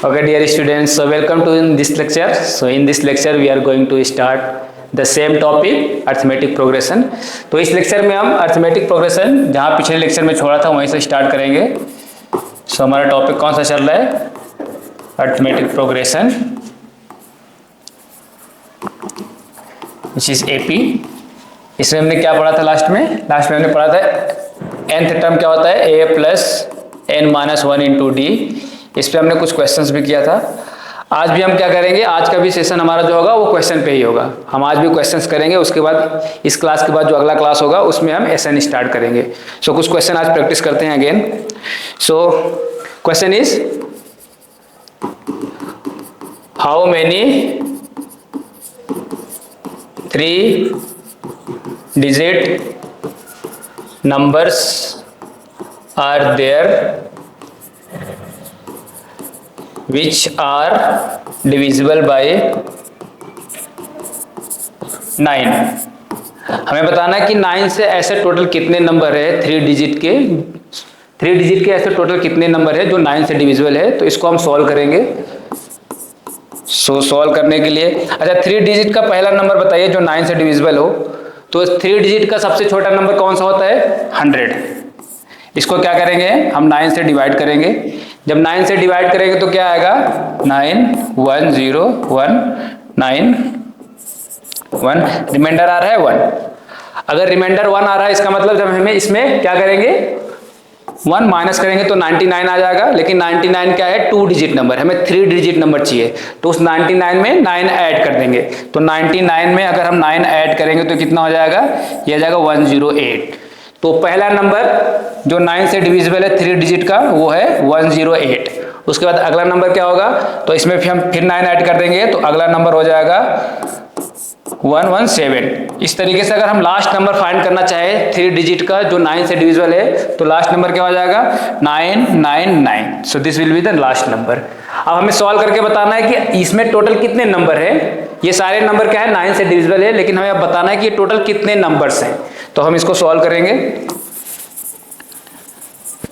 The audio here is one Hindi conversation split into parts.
Okay, dear students, so welcome to in this lecture. So in this lecture we are going to start the same topic arithmetic progression. तो इस लेक्चर में हम arithmetic progression जहाँ पिछले लेक्चर में छोड़ा था वहीं से स्टार्ट करेंगे. सो हमारा टॉपिक कौन सा चल रहा है? arithmetic progression, which is AP. इसमें हमने क्या पढ़ा था लास्ट में? लास्ट में हमने पढ़ा था nth टर्म क्या होता है? a plus n minus 1 into D. इस पर हमने कुछ क्वेश्चंस भी किया था. आज भी हम क्या करेंगे? आज का भी सेशन हमारा जो होगा वो क्वेश्चन पे ही होगा. हम आज भी क्वेश्चंस करेंगे, उसके बाद इस क्लास के बाद जो अगला क्लास होगा उसमें हम एसएन स्टार्ट करेंगे. सो कुछ क्वेश्चन आज प्रैक्टिस करते हैं again. So question is how many 3 digit numbers are there which are divisible by 9. हमें बताना है कि 9 से ऐसे टोटल कितने नंबर है, 3 डिजिट के ऐसे टोटल कितने नंबर है जो 9 से डिविजिबल है. तो इसको हम सॉल्व करेंगे. सो सॉल्व करने के लिए अच्छा 3 डिजिट का पहला नंबर बताइए जो 9 से डिविजिबल हो. तो 3 डिजिट का सबसे छोटा नंबर कौन सा होता है? 100. इसको क्या करेंगे? हम 9 से डिवाइड करेंगे. जब 9 से डिवाइड करेंगे तो क्या आएगा? 9 1 0 1 9 1. रिमाइंडर आ रहा है 1. अगर रिमाइंडर 1 आ रहा है इसका मतलब जब हमें इसमें क्या करेंगे? 1 माइनस करेंगे तो 99 आ जाएगा. लेकिन 99 क्या है? 2 डिजिट नंबर. हमें 3 डिजिट नंबर चाहिए तो उस 99 में 9 ऐड कर देंगे. तो 99 में अगर हम 9 ऐड करेंगे तो कितना हो जाएगा? ये आ जाएगा 108. तो पहला नंबर जो 9 से डिविजिबल है 3 डिजिट का वो है 108. उसके बाद अगला नंबर क्या होगा? तो इसमें फिर हम 9 ऐड कर देंगे तो अगला नंबर हो जाएगा 117. इस तरीके से अगर हम लास्ट नंबर फाइंड करना चाहे 3 डिजिट का जो 9 से डिविजिबल है तो लास्ट नंबर क्या हो जाएगा? 999. So this will be the last number. अब हमें सॉल्व करके बताना है कि इसमें टोटल कितने नंबर है. ये सारे नंबर क्या है? 9 से डिविजिबल है, लेकिन हमें अब बताना है कि टोटल कितने नंबर्स हैं. तो हम इसको सॉल्व करेंगे.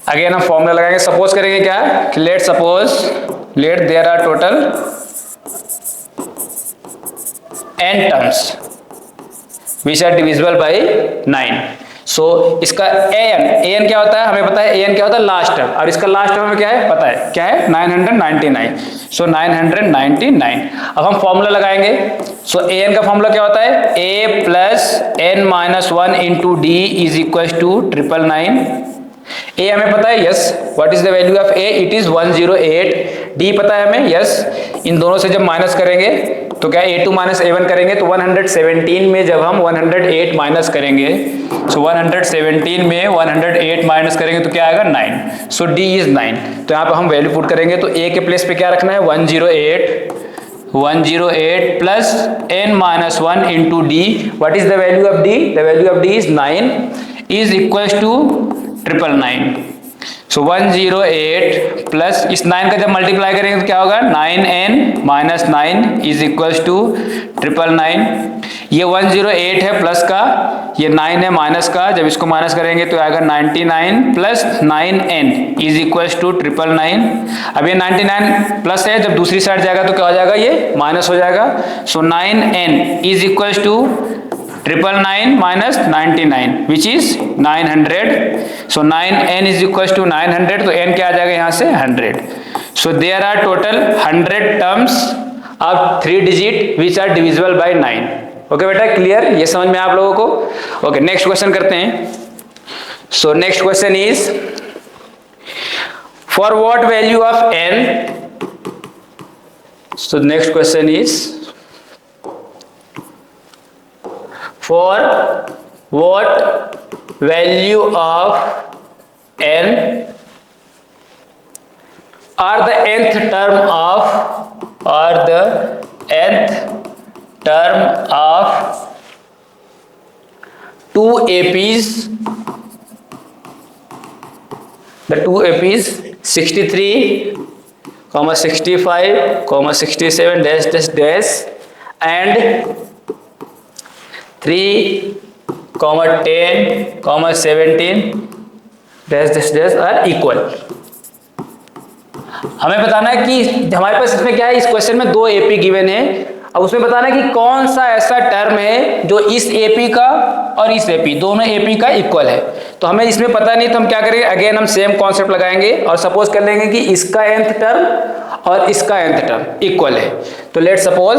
अगेन हम फॉर्मूला लगाएंगे. सपोज करेंगे क्या? Let there are total n terms which are divisible by 9. So इसका an क्या होता है? हमें पता है an क्या होता है? Last term. और इसका लास्ट टर्म हमें क्या है? पता है क्या है? 999. सो 999. अब हम फॉर्मूला लगाएंगे. सो an का फॉर्मूला क्या होता है? a plus n minus 1 into D is equal to 999. a हमें पता है. Yes. What is the value of a? It is 108. d पता है हमें. यस. इन दोनों से जब माइनस करेंगे तो क्या a2 माइनस a1 करेंगे तो 117 में जब हम 108 माइनस करेंगे सो 117 में 108 माइनस करेंगे तो क्या आएगा? 9. सो d इज 9. तो यहाँ पे हम वैल्यू पुट करेंगे तो a के प्लेस पे क्या रखना है? 108 plus n minus 1 into D. What is the value of d? The value of d is 9 is equal to 999. So 108 plus इस 9 का जब मल्टीप्लाई करेंगे तो क्या होगा? 9n minus 9 is equal to 999. ये 108 है प्लस का, ये 9 है माइनस का. जब इसको माइनस करेंगे तो आएगा 99 plus 9n is equal to 999. अब ये 99 प्लस है, जब दूसरी साइड जाएगा तो क्या हो जाएगा? ये माइनस हो जाएगा. So 9n is equal to 999 minus 99 which is 900. So 9n is equal to 900. तो n क्या आ जाएगा यहाँ से? 100. So there are total 100 terms of 3 digit which are divisible by 9. Okay बेटा, क्लियर? ये समझ में आप लोगों को? ओके, नेक्स्ट क्वेश्चन करते हैं. So next question is for what value of n. So next question is for what value of n or the nth term of 2 APs. The 2 APs 63, 65, 67 dash dash dash and 3, 10, 17 dash dash dash are equal. हमें बताना है कि हमारे पास इसमें क्या है, इस क्वेश्चन में 2 एपी गिवन है। अब उसमें बताना है कि कौन सा ऐसा टर्म है जो इस एपी का और इस एपी दोनों एपी का इक्वल है। तो हमें इसमें पता नहीं, तो हम क्या करेंगे, अगेन हम सेम कॉन्सेप्ट लगाएंगे और सपोज कर लेंगे कि इसका nth टर्म और इसका nth टर्म इक्वल है। तो let suppose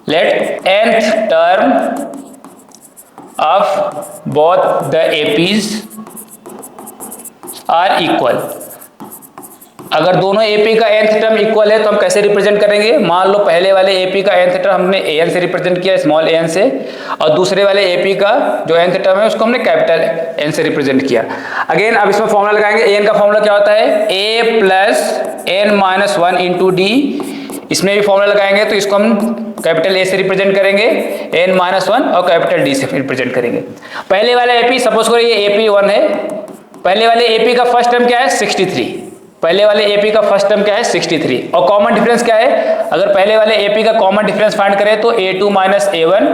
let nth term of both the APs are equal. अगर दोनों एपी का nth टर्म इक्वल है तो हम कैसे रिप्रेजेंट करेंगे, मान लो पहले वाले एपी का nth टर्म हमने an से रिप्रेजेंट किया, स्मॉल an से, और दूसरे वाले एपी का जो nth टर्म है उसको हमने कैपिटल N से रिप्रेजेंट किया। अगेन अब इसमें फॉर्मूला लगाएंगे, an का फॉर्मूला क्या होता है, a plus n minus 1 into D. इसमें भी फॉर्मूला लगाएंगे तो इसको हम कैपिटल A से रिप्रेजेंट करेंगे, n माइनस 1 और कैपिटल D से रिप्रेजेंट करेंगे। पहले वाला एपी, सपोज करो ये एपी 1 है, पहले वाले एपी का फर्स्ट टर्म क्या है 63, पहले वाले एपी का फर्स्ट टर्म क्या है 63, और कॉमन डिफरेंस क्या है, अगर पहले वाले एपी का कॉमन डिफरेंस फाइंड करें तो a2 minus a1,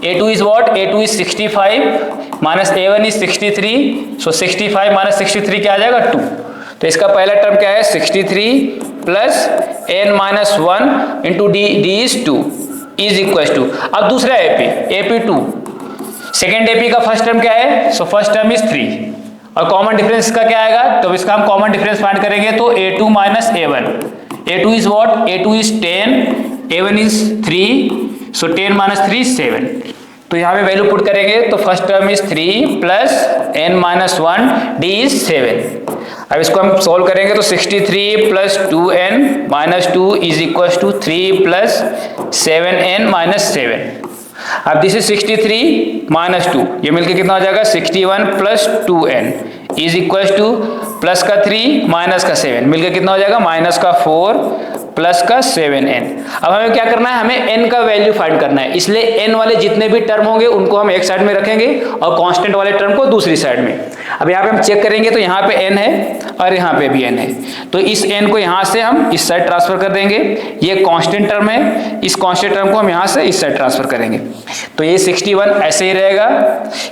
a2 is what, a2 is 65 minus a1 is 63, so 65 minus 63 क्या आ जाएगा 2। तो इसका पहला टर्म क्या है 63 plus n minus 1 into D is 2 is equal to. अब दूसरा एपी 2, सेकेंड एपी का फर्स्ट टर्म क्या है, सो फर्स्ट टर्म इज 3 और कॉमन डिफरेंस का क्या आएगा, तो इसका हम कॉमन डिफरेंस फाइंड करेंगे तो a2 minus a1, a2 is what, a2 is 10, a1 is 3, so 10 minus 3 7। तो यहाँ पे वैल्यू पुट करेंगे तो first term is 3 plus n minus 1 d is 7। अब इसको हम सोल्व करेंगे तो 63 plus 2n minus 2 is equal to 3 plus 7n minus 7। अब दिस इज 63 माइनस 2, ये मिलके कितना हो जाएगा 61 plus 2n is equal two plus का 3 माइनस का 7 मिलके कितना हो जाएगा माइनस का 4 प्लस का 7n। अब हमें क्या करना है, हमें n का वैल्यू फाइंड करना है, इसलिए n वाले जितने भी टर्म होंगे उनको हम एक साइड में रखेंगे और कांस्टेंट वाले टर्म को दूसरी साइड में। अब यहाँ पे हम चेक करेंगे तो यहाँ पे n है और यहाँ पे भी n है, तो इस n को यहाँ से हम इस साइड ट्रांसफर कर देंगे, ये कांस्टेंट टर्म है, इस कांस्टेंट टर्म को हम यहाँ से इस साइड ट्रांसफर करेंगे, तो ये 61 ऐसे ही रहेगा।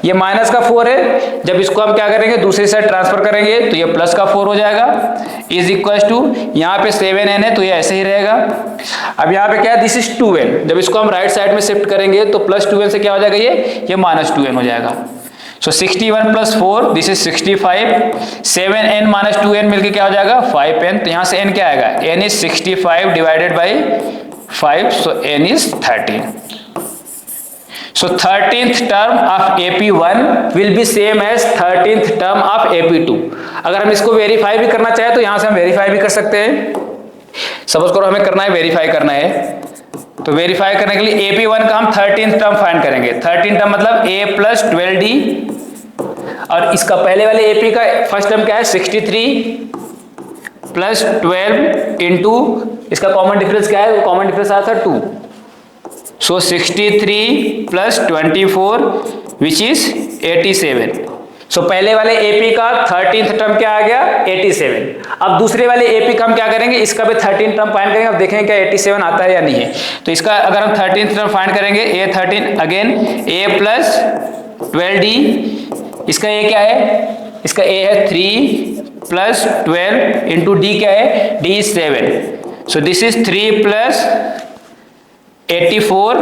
ये माइनस का 4 है, जब इसको हम क्या करेंगे दूसरी साइड ट्रांसफर करेंगे तो ये प्लस का 4 हो जाएगा इज इक्वल टू, यहाँ पे 7n है तो ये ऐसे ही रहेगा। अब यहाँ पे क्या है, दिस इज 2n, जब इसको हम राइट साइड में शिफ्ट करेंगे तो प्लस 2n से क्या हो जाएगा, ये माइनस 2n हो जाएगा। सो 61 plus 4 this is 65, 7n minus 2n मिलके क्या हो जाएगा 5n, तो यहाँ से n क्या आएगा, n is 65 divided by 5, so n is 13। So 13th term of AP1 will be same as 13th term of AP2। अगर हम इसको वेरीफाई भी करना चाहे तो यहाँ से हम वेरीफाई भी कर सकते हैं। सपोज करो हमें करना है वेरीफाई करना है, तो वेरीफाई करने के लिए AP1 का हम 13th टर्म फाइंड करेंगे। 13th टर्म मतलब a प्लस 12d, और इसका पहले वाले AP का फर्स्ट टर्म क्या है 63 प्लस 12 इंटू इसका कॉमन डिफरेंस क्या है, कॉमन डिफरेंस आया था 2, सो 63 प्लस 24 विच इज 87। सो पहले वाले एपी का 13th टर्म क्या आ गया 87। अब दूसरे वाले एपी का हम क्या करेंगे, इसका भी 13th टर्म फाइंड करेंगे, अब देखेंगे क्या 87 आता है या नहीं है। तो इसका अगर हम 13th टर्म फाइंड करेंगे a13 again a plus 12d, इसका a क्या है, इसका a है 3 प्लस 12 इंटू डी क्या है, d is 7, so this is 3 plus 84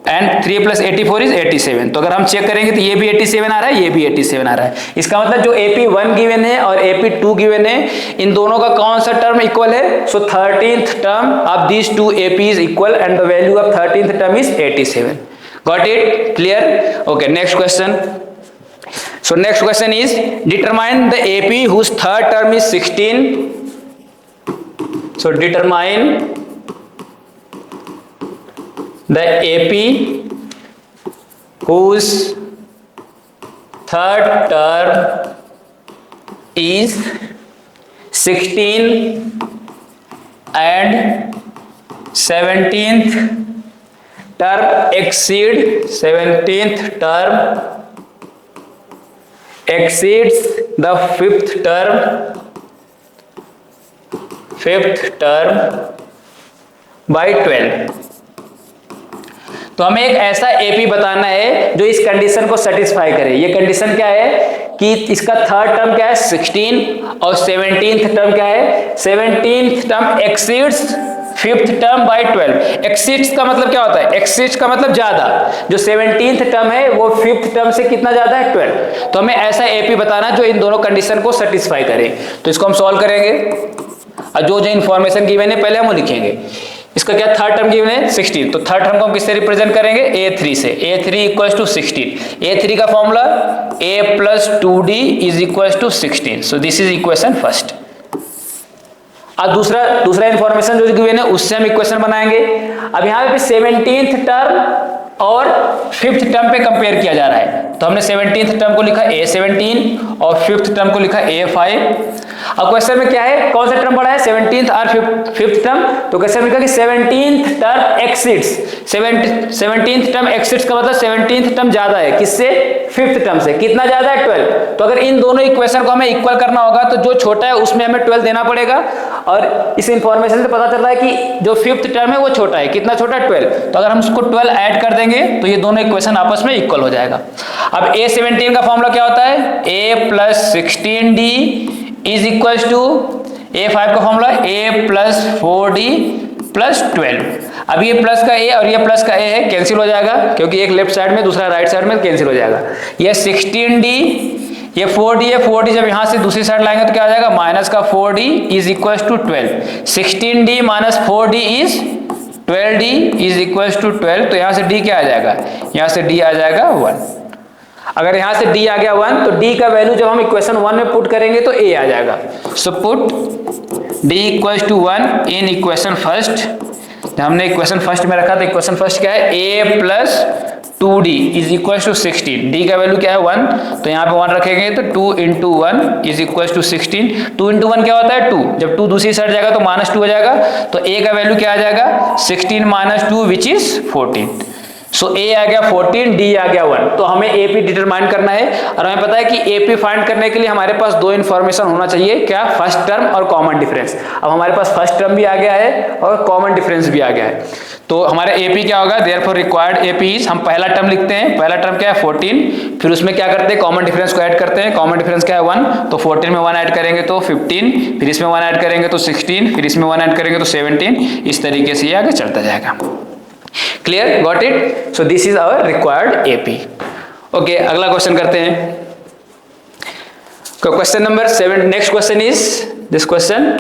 and 3 plus 84 is 87। तो अगर हम चेक करेंगे तो ये भी 87 आ रहा है, ये भी 87 आ रहा है। इसका मतलब जो AP1 गिवन है और AP2 गिवन है, इन दोनों का कौन सा टर्म इक्वल है, सो 13th term of these two AP is equal and the value of 13th term is 87। Got it, clear? Okay, next question. So next question is determine the AP whose third term is 16. So determine the AP whose third term is 16 and 17th term exceed 17th term exceeds the fifth term by 12। तो हमें एक ऐसा एपी बताना है जो इस कंडीशन को सेटिस्फाई करे। ये कंडीशन क्या है कि इसका थर्ड टर्म क्या है 16 और 17th टर्म क्या है 17th term exceeds fifth term by 12। Exceeds का मतलब क्या होता है, एक्सीड्स का मतलब ज्यादा, जो 17th टर्म है वो फिफ्थ टर्म से कितना ज्यादा है 12। तो हमें ऐसा एपी बताना जो इन दोनों कंडीशन को सेटिस्फाई करे। तो इसको हम सॉल्व करेंगे और जो जो इन्फॉर्मेशन गिवन है पहले हम वो लिखेंगे। इसका क्या थर्ड टर्म गिवन है 16, तो थर्ड टर्म को हम किससे रिप्रेजेंट करेंगे A3 से। A3 equals to 16। A3 का formula A plus 2D is equals to 16। So this is equation first. अब दूसरा इंफॉर्मेशन जो गिवन है उससे हम इक्वेशन बनाएंगे। अब यहाँ पे 17th टर्म और फिफ्थ टर्म पे कंपेयर किया जा रहा है, तो हमने 17th टर्म को लिखा A17 और फिफ्थ टर्म को लिखा A5। अब क्वेश्चन में क्या है, कौन सा टर्म बड़ा है 17th और फिफ्थ टर्म, तो क्वेश्चन में लिखा कि 17th term exceeds. 17th term exceeds का मतलब 17th टर्म ज्यादा है किससे, फिफ्थ टर्म से। कितना ज्यादा है 12। तो अगर इन दोनों इक्वेशन को हमें इक्वल करना होगा तो जो छोटा है उसमें हमें 12 देना पड़ेगा। और इस इंफॉर्मेशन से पता चल रहा है कि जो फिफ्थ टर्म है वो छोटा है, कितना छोटा है 12। तो अगर हम उसको 12 ऐड कर देंगे तो ये दोनों इक्वेशन आपस में इक्वल हो जाएगा। अब A17 का फॉर्मूला क्या होता है, A plus 16D is equal to A5 का formula A plus 4D plus 12। अब ये प्लस का A और ये प्लस का A है, कैंसिल हो जाएगा क्योंकि एक लेफ्ट साइड में दूसरा राइट साइड में कैंसिल हो जाएगा। ये 16D, ये 4D है, 4D जब यहां से दूसरी साइड लाएंगे तो क्या आ जाएगा, माइनस का 4D is equal to 12। 16D minus 4D is 12D is equal to 12। तो यहां से D क्या आ जाएगा, यहां से D आ जाएगा 1। अगर यहां से D आ गया 1 तो D का वैल्यू जब हम इक्वेशन 1 में पुट करेंगे तो A आ जाएगा। So put D equal to 1 in equation first. हमने इक्वेशन फर्स्ट में रखा, तो इक्वेशन फर्स्ट क्या है, A plus 2D is equal to 16। D का वैल्यू क्या है 1, तो यहाँ पे 1 रखेंगे तो 2 into 1 is equal to 16। 2 into 1 क्या होता है 2, जब 2 दूसरी साइड जाएगा तो माइनस 2 हो जाएगा। तो A का वैल्यू क्या आ जाएगा 16 minus 2 which is 14। So A आ गया 14, D आ गया 1। तो हमें AP डिटरमाइन करना है और हमें पता है कि AP फाइंड करने के लिए हमारे पास दो इन्फॉर्मेशन होना चाहिए, क्या, फर्स्ट टर्म और कॉमन डिफरेंस। अब हमारे पास फर्स्ट टर्म भी आ गया है और कॉमन डिफरेंस भी आ गया है। तो हमारा AP क्या होगा, देयरफॉर रिक्वायर्ड AP इज, हम पहला टर्म लिखते हैं, पहला टर्म क्या है 14, फिर उसमें क्या करते हैं कॉमन डिफरेंस को ऐड करते हैं। कॉमन डिफरेंस क्या है 1, तो 14 में 1 ऐड करेंगे तो 15, फिर इसमें 1 ऐड करेंगे तो 16, फिर इसमें 1 ऐड करेंगे तो 17। इस तरीके से ये आगे चलता जाएगा। Clear, got it. So this is our required AP। Okay, अगला क्वेश्चन करते हैं। Question number 7। Next question is this question,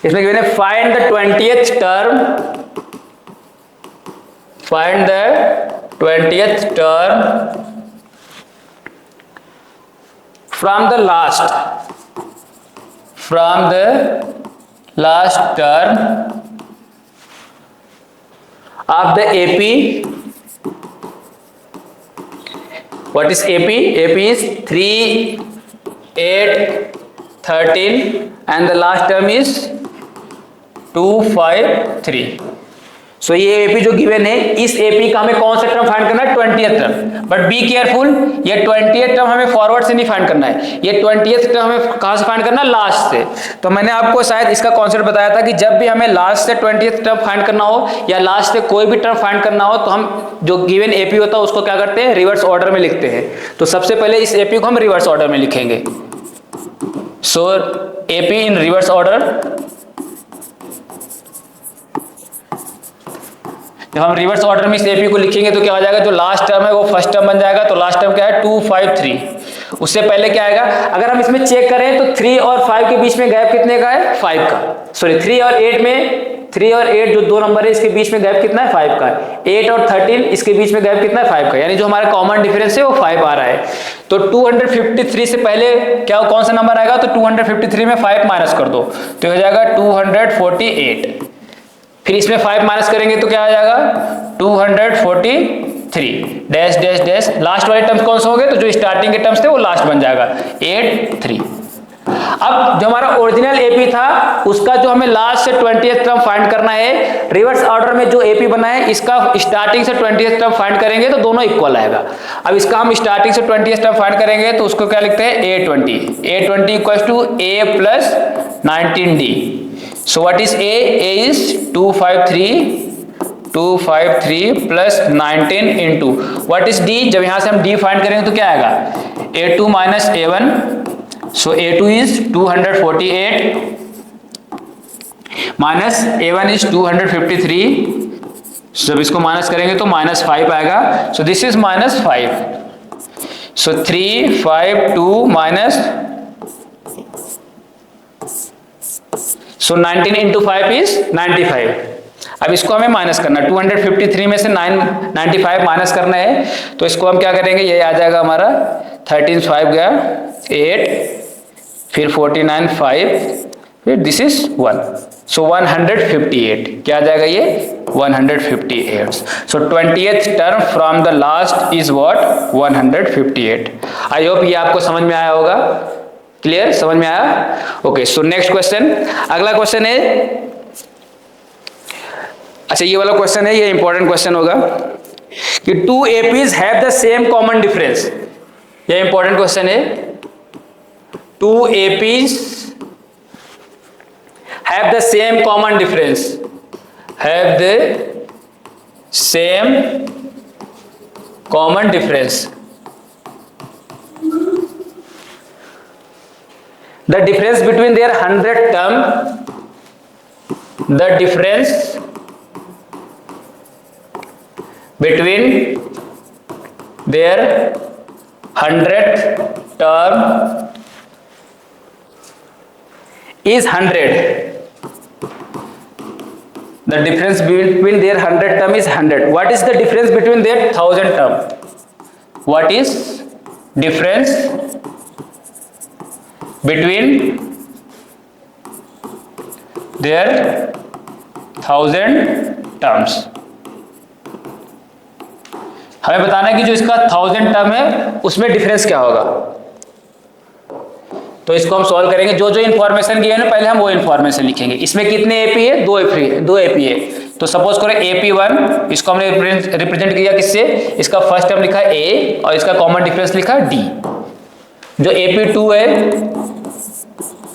इसमें गिवन है find the 20th term, find the 20th term from the last term of the AP. What is AP? AP is 3, 8, 13 and the last term is 2, 5, 3। सो ये AP जो गिवन है, इस AP का हमें कौन सा टर्म फाइंड करना है 20th term. But be careful, ये 20th टर्म हमें फॉरवर्ड से नहीं फाइंड करना है, ये 20th टर्म हमें कहां से फाइंड करना है, लास्ट से। तो मैंने आपको शायद इसका कॉन्सेप्ट बताया था कि जब भी हमें लास्ट से 20th टर्म फाइंड करना हो या लास्ट से कोई भी टर्म फाइंड करना हो तो हम जो गिवन AP होता है उसको क्या करते हैं, रिवर्स ऑर्डर में लिखते हैं। तो सबसे पहले इस AP को हम रिवर्स ऑर्डर में लिखेंगे। सो AP इन रिवर्स ऑर्डर, जब हम रिवर्स ऑर्डर में इस AP को लिखेंगे तो क्या हो जाएगा, जो लास्ट टर्म है वो फर्स्ट टर्म बन जाएगा। तो लास्ट टर्म क्या है 2, 5, 3। उससे पहले क्या आएगा, अगर हम इसमें चेक करें तो 3 और 5 के बीच में गैप कितने का है, 5 का। सॉरी 3 और 8 में, 3 और 8 जो दो नंबर है इसके बीच में गैप कितना है, 5 का है। 8 और 13 इसके बीच में गैप कितना है, 5 का। यानी जो हमारा कॉमन डिफरेंस है वो 5 आ रहा है। तो 253 से पहले क्या कौन सा नंबर आएगा, तो 253 में 5 माइनस कर दो तो हो जाएगा 248। फिर इसमें 5 माइनस करेंगे तो क्या आ जाएगा 243 डैश डैश डैश। लास्ट वाले टर्म्स कौन से हो गए, तो जो स्टार्टिंग के टर्म्स थे वो लास्ट बन जाएगा 8, 3। अब जो हमारा ओरिजिनल AP था उसका जो हमें लास्ट से 20th टर्म फाइंड करना है, रिवर्स ऑर्डर में जो AP बना है इसका स्टार्टिंग से 20th टर्म फाइंड करेंगे तो दोनों इक्वल आएगा। अब इसका हम स्टार्टिंग से 20th टर्म फाइंड करेंगे तो उसको क्या लिखते हैं A20 equals to A plus 19D। So what is A? A is 253 253 plus 19 into what is D. जब यहां से हम डी फाइंड करेंगे तो क्या आएगा, A2 minus A1, so A2 is 248 minus A1 is 253, जब इसको माइनस करेंगे तो -5 आएगा, सो this is -5, so 352 minus, so 19 into 5 is 95। अब इसको हमें माइनस करना, 253 में से 95 माइनस करना है, तो इसको हम क्या करेंगे, ये आ जाएगा हमारा 13 5 गया 8, फिर 49 5, फिर दिस इज 1, सो 158 क्या आ जाएगा ये 158। सो 20th term from the last is what 158। I hope ये आपको समझ में आया होगा, क्लियर, समझ में आया। ओके, सो नेक्स्ट क्वेश्चन, अगला क्वेश्चन है, अच्छा ये वाला क्वेश्चन है, ये इंपॉर्टेंट क्वेश्चन होगा कि 2 APs have the same common difference. ये इंपॉर्टेंट क्वेश्चन है, 2 APs have the same common difference, have the same common difference, the difference between their 100 term, the difference between their 100 term is 100. The difference between their 100 term is 100. What is the difference between their 1000 term? What is difference between their 1000 terms? हमें बताना है कि जो इसका 1000 टर्म है उसमें डिफरेंस क्या होगा। तो इसको हम सॉल्व करेंगे, जो जो इन्फॉर्मेशन गिवन है पहले हम वो इन्फॉर्मेशन लिखेंगे। इसमें कितने एपी है, दो एपी है। तो सपोज करें AP1, इसको हमने रिप्रेजेंट किया किससे, इसका फर्स्ट टर्म लिखा है A और इसका कॉमन डिफरेंस लिखा है D। जो AP2 है,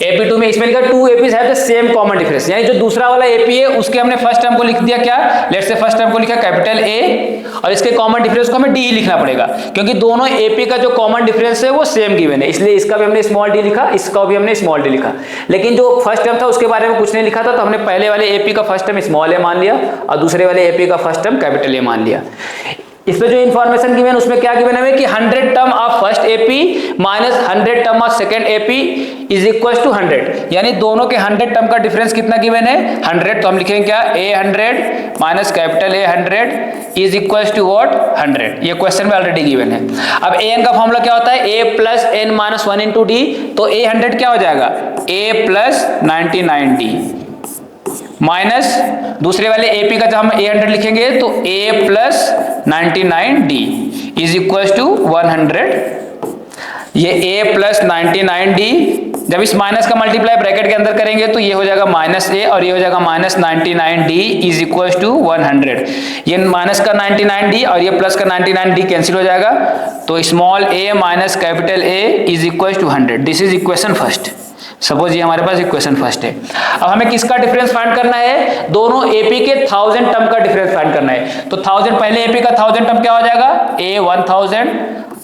AP2 में इसमें लिखा 2 APs have the same common difference, यानी जो दूसरा वाला AP है उसके हमने फर्स्ट टर्म को लिख दिया क्या, लेट्स से फर्स्ट टर्म को लिखा कैपिटल A और इसके कॉमन डिफरेंस को हमें D लिखना पड़ेगा, क्योंकि दोनों AP का जो कॉमन डिफरेंस है वो सेम गिवन है, इसलिए इसका भी हमने स्मॉल d लिखा, इसका भी हमने स्मॉल d लिखा। लेकिन जो फर्स्ट टर्म था उसके बारे में कुछ नहीं लिखा था, तो हमने पहले वाले AP का फर्स्ट टर्म स्मॉल a मान लिया और दूसरे वाले AP का फर्स्ट टर्म कैपिटल A मान लिया। इसमें जो इन्फॉर्मेशन गिवन उसमें क्या गिवन है कि 100 term of first AP minus 100 term of second AP is equal to 100, यानी दोनों के 100 टर्म का डिफरेंस कितना गिवन है 100। तो हम लिखेंगे क्या, A100 minus capital A100 is equal to what 100। ये क्वेश्चन में ऑलरेडी गिवन है। अब an का फॉर्मूला क्या होता है, a plus n minus 1 into D, तो A100 क्या हो जाएगा a प्लस 99d माइनस दूसरे वाले AP का जब हम A100 लिखेंगे तो a plus 99d is equal to 100। ये a प्लस 99d जब इस माइनस का मल्टीप्लाई ब्रैकेट के अंदर करेंगे तो ये हो जाएगा माइनस a और ये हो जाएगा minus 99d is equal to 100। ये माइनस का 99d और ये प्लस का 99d कैंसिल हो जाएगा, तो small a minus capital A is equal to 100। This is equation first. Suppose ये हमारे पास इक्वेशन फर्स्ट है। अब हमें किसका डिफरेंस फाइंड करना है, दोनों AP के 1000 टर्म का डिफरेंस फाइंड करना है। तो 1000 पहले AP का 1000 टर्म क्या हो जाएगा a 1000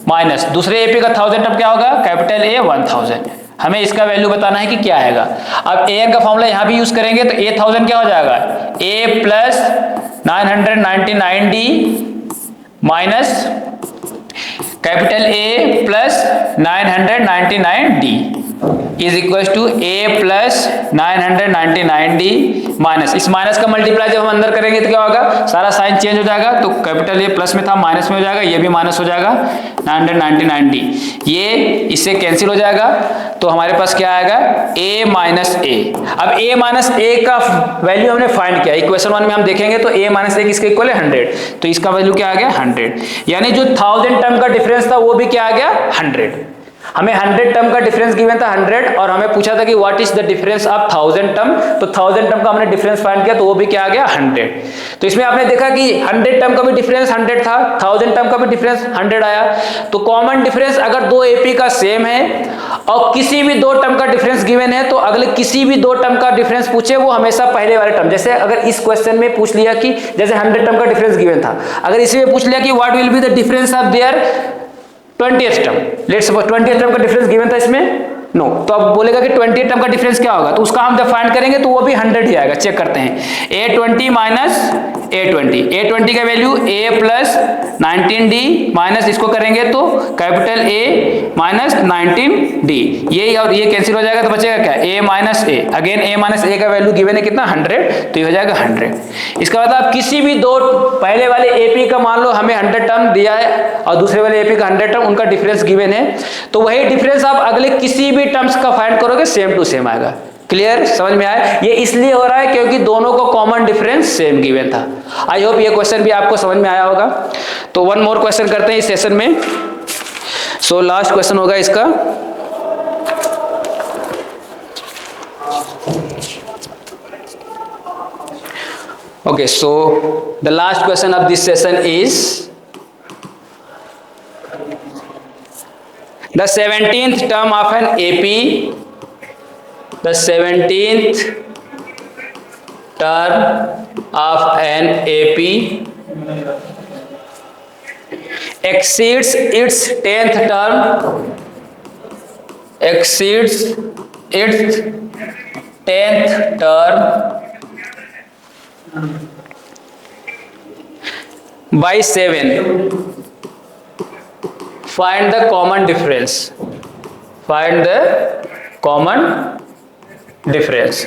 माइनस दूसरे AP का 1000 टर्म क्या होगा कैपिटल A 1000। हमें इसका वैल्यू बताना है कि क्या आएगा। अब an का फॉर्मूला यहां भी यूज करेंगे तो a 1000 क्या हो जाएगा a plus 999d minus capital A plus 999d is equal to a plus 999d minus, इस माइनस का मल्टीप्लाई जब हम अंदर करेंगे तो क्या होगा, सारा साइन चेंज हो जाएगा, तो कैपिटल A प्लस में था माइनस में हो जाएगा, ये भी माइनस हो जाएगा 999d, ये इससे कैंसिल हो जाएगा, तो हमारे पास क्या आएगा a माइनस a। अब a माइनस a का वैल्यू हमने फाइंड किया, इक्वेशन 1 में हम देखेंगे तो a माइनस a किसके इक्वल है 100, तो इसका वैल्यू क्या आ गया 100, यानी जो 1000 टर्म का डिफरेंस था वो भी क्या आ गया 100। हमें 100 टर्म का डिफरेंस गिवन था 100 और हमें पूछा था कि what is the difference of 1000 term, तो 1000 टर्म का हमने डिफरेंस फाइंड किया तो वो भी क्या आ गया 100। तो इसमें आपने देखा कि 100 टर्म का भी डिफरेंस 100 था, 1000 टर्म का भी डिफरेंस 100 आया। तो कॉमन डिफरेंस अगर दो एपी का सेम है और किसी भी दो टर्म का डिफरेंस गिवन है तो अगले किसी भी दो टर्म का डिफरेंस पूछे वो हमेशा पहले वाले टर्म, जैसे अगर इस क्वेश्चन में पूछ लिया कि जैसे 100 टर्म का डिफरेंस गिवन था, अगर इसी में पूछ लिया कि what will be the difference of their 20th term, let's suppose 20th term का डिफरेंस गिवन था इसमें नो, तो अब बोलेगा कि 20th टर्म का डिफरेंस क्या होगा, तो उसका हम जब फाइंड करेंगे तो वो भी 100 ही आएगा। चेक करते हैं A20 माइनस A20 का value A plus 19D minus इसको करेंगे तो कैपिटल A माइनस 19D, ये और ये कैंसिल हो जाएगा तो बचेगा क्या A minus A, again A minus A का वैल्यू गिवन है कितना 100, तो ये हो जाएगा 100। इसका मतलब किसी भी दो पहले वाले AP का मान लो हमें 100 टर्म दिया है और दूसरे वाले AP का 100 टर्म, उनका डिफरेंस गिवन है, तो वही डिफरेंस आप अगले किसी भी टर्म्स का फाइंड करोगे सेम टू सेम आएगा। क्लियर, समझ में आया? ये इसलिए हो रहा है क्योंकि दोनों को कॉमन डिफरेंस सेम गिवन था। आई होप ये क्वेश्चन भी आपको समझ में आया होगा। तो वन मोर क्वेश्चन करते हैं इस सेशन में। सो लास्ट क्वेश्चन होगा इसका। Okay, so the last question of this session is the 17th term of an AP, the 17th term of an AP exceeds its 10th term, exceeds its 10th term by 7. Find the common difference. Find the common difference.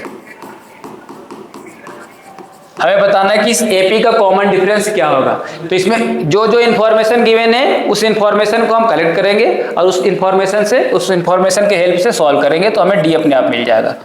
हमें बताना है कि इस एपी का कॉमन डिफरेंस क्या होगा। तो इसमें जो जो इन्फॉर्मेशन गिवन है उस इन्फॉर्मेशन को हम कलेक्ट करेंगे और उस इन्फॉर्मेशन के हेल्प से सॉल्व करेंगे तो हमें डी अपने आप मिल जाएगा।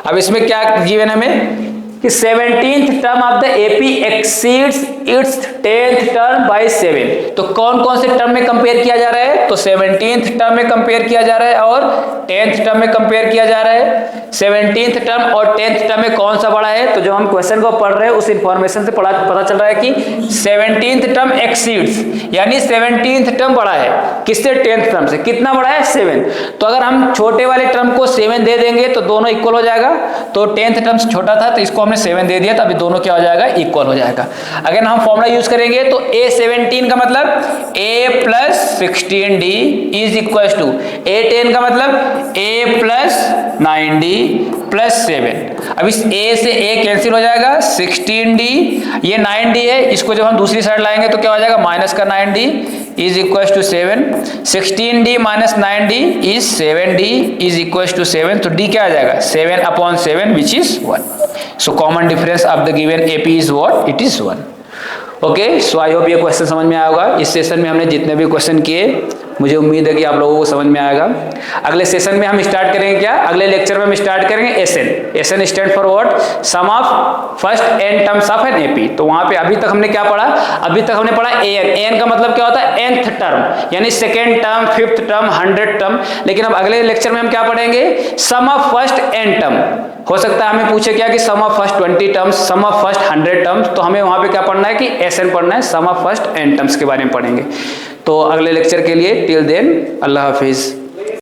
अब इसमें क्या गिवन है हमें कि 17th term of the AP exceeds its 10th term by 7। तो कौन कौन से टर्म में कंपेयर किया जा रहा है, तो 17th टर्म में कंपेयर किया जा रहा है और 10th टर्म में कंपेयर किया जा रहा है। 17th टर्म और 10th टर्म में कौन सा बड़ा है, तो जो हम क्वेश्चन को पढ़ रहे हैं उस इंफॉर्मेशन से पता चल रहा है कि 17th टर्म एक्सीड्स, यानी 17th टर्म बड़ा है किससे, 10th टर्म से। कितना बड़ा है, 7। तो अगर हम छोटे वाले टर्म को 7 दे देंगे तो दोनों इक्वल हो जाएगा। तो 10th टर्म छोटा था तो इसको हमने 7 दे दिया तो अभी दोनों क्या हो जाएगा, इक्वल हो जाएगा। अगर हम फॉर्मूला यूज करेंगे तो A17 का मतलब A plus 16D is equal to A10 का मतलब A प्लस 9D प्लस 7। अब इस A से A कैंसिल हो जाएगा, 16D ये 9D है, इसको जब हम दूसरी साइड लाएंगे तो क्या हो जाएगा, माइनस का 9D is equal to 7। 16D minus 9D is 7D is equal to 7। तो D क्या आ जाएगा, 7/7 which is 1। So common difference of the given AP is what? It is 1. Okay, so I hope ये क्वेश्चन समझ में आया होगा। इस सेशन में हमने जितने भी क्वेश्चन किए मुझे उम्मीद है कि आप लोगों को समझ में आएगा। अगले सेशन में हम स्टार्ट करेंगे क्या, अगले लेक्चर में हम स्टार्ट करेंगे SN। SN stand for what, sum of first n terms of an AP। तो वहां पे अभी तक हमने क्या पढ़ा, अभी तक हमने पढ़ा AN का मतलब क्या होता है, nth टर्म, यानी second term, 5th term, 100th term. लेकिन अब अगले लेक्चर में हम क्या पढ़ेंगे, sum of first n term. हो सकता है हमें पूछे क्या कि sum of first 20 terms, sum of first 100 terms, तो हमें वहां पे क्या पढ़ना है कि SN पढ़ना है, सम ऑफ फर्स्ट n टर्म्स के बारे में पढ़ेंगे। तो अगले लेक्चर के लिए टिल देन अल्लाह हाफिज।